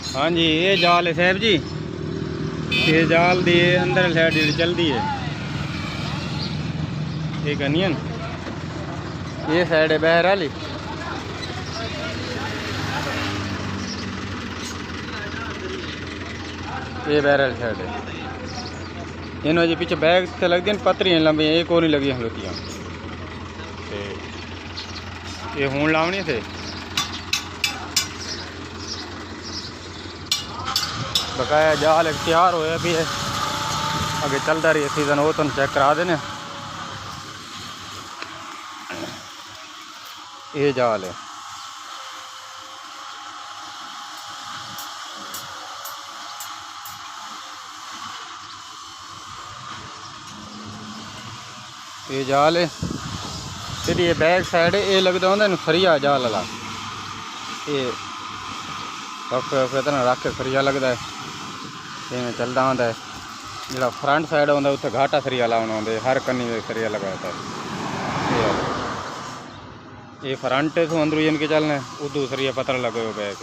हाँ जी, ये जाल है साहब जी। ये जाल दी अंदर साइड जी चलती है, एक अनियन ये साइड है बहर वाली। ये बहर वाली साइड है। इन्होंने जी पीछे बैग से लगती हैं पत्रियाँ लंबी, एक और नहीं लगी खलोतियाँ। ये हूँ लावनी थे बकाया जाल एक तैयार होया भी है, आगे चलता रही है सीजन, वो तो चेक करा देने। ये जाल है। ये जाल है फिर ये बैक साइड है, ये लगता होंगे सरिया जाल वाला। ये इतना रख के सरिया लगता है, इवें चलता होंगे है। जो फ्रंट साइड होंगे उत्थे घाटा सरिया लाना होंगे, हर कन्नी में सरिया लगाता है। ये फ्रंट है तो अंदरू इनके चलने, उदू सरिया पतला लगे हो बैक।